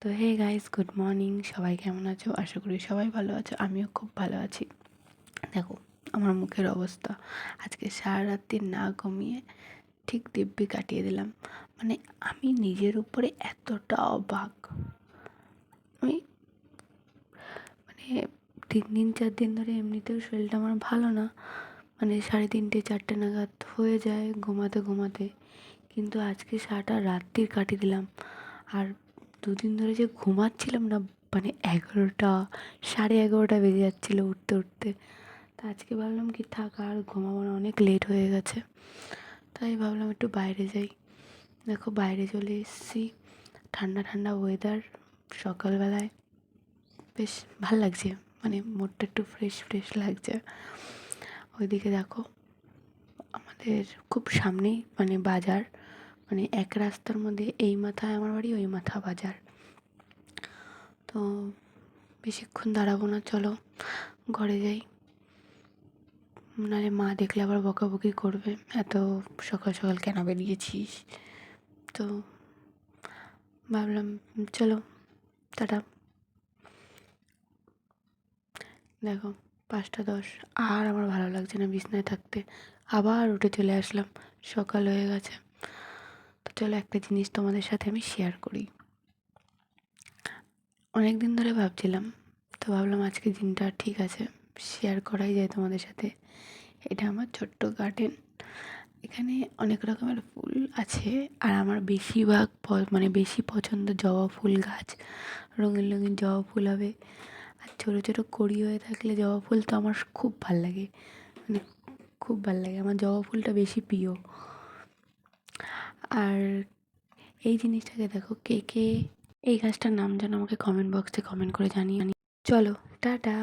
তো hey guys, good morning. সবাই কেমন আছো? আশা করি সবাই ভালো আছো। আমিও খুব ভালো আছি। দেখো আমার মুখের অবস্থা, আজকে সারা রাত্রি না ঘুমিয়ে ঠিক দিব্যি কাটিয়ে দিলাম। মানে আমি নিজের উপরে এতটা অবাক। আমি মানে 3-4 দিন ধরে এমনিতেও শরীরটা আমার ভালো না, মানে 3:30-4টে নাগাদ হয়ে যায় ঘুমাতে ঘুমাতে, কিন্তু আজকে সারাটা রাত্রি কাটিয়ে দিলাম। আর দুদিন ধরে যে ঘুমাচ্ছিলাম না, মানে 11টা 11:30 বেজে যাচ্ছিলো উঠতে উঠতে। তা আজকে ভাবলাম কি থাক আর ঘুমাবো না, অনেক লেট হয়ে গেছে। তাই ভাবলাম একটু বাইরে যাই। দেখো বাইরে চলে এসেছি, ঠান্ডা ঠান্ডা ওয়েদার, সকালবেলায় বেশ ভাল লাগছে, মানে মুডটা একটু ফ্রেশ ফ্রেশ লাগছে। ওইদিকে দেখো আমাদের খুব সামনেই মানে বাজার, মানে এক রাস্তার মধ্যে এই মাথায় আমার বাড়ি, ওই মাথা বাজার। তো বেশিক্ষণ দাঁড়াবো না, চলো ঘরে যাই, নাহলে মা দেখলে আবার বকাবকি করবে, এত সকাল সকাল কেন বেরিয়েছিস। তো ভাবলাম চলো, টাটা। দেখো 5টা 10, আর আমার ভালো লাগছে না বিছনায় থাকতে, আবার উঠে চলে আসলাম, সকাল হয়ে গেছে। তো চলো একটা জিনিস তোমাদের সাথে আমি শেয়ার করি। অনেক দিন ধরে ভাবছিলাম, তো ভাবলাম আজকে দিনটা ঠিক আছে, শেয়ার করাই যায় তোমাদের সাথে। এটা আমার ছোট্ট গার্ডেন, এখানে অনেক রকমের ফুল আছে। আর আমার বেশিরভাগ মানে বেশি পছন্দ জবা ফুল গাছ। রঙিন রঙিন জবা ফুল হবে, আর ছোটো ছোটো কড়ি হয়ে থাকলে জবা ফুল তো আমার খুব ভাল লাগে, মানে খুব ভাল লাগে, আমার জবা ফুলটা বেশি প্রিয়। আর এই জিনিসটাকে দেখো, কে কে এই গাছটার নাম যেন আমাকে কমেন্ট বক্সে কমেন্ট করে জানিয়ে। চলো টাটা।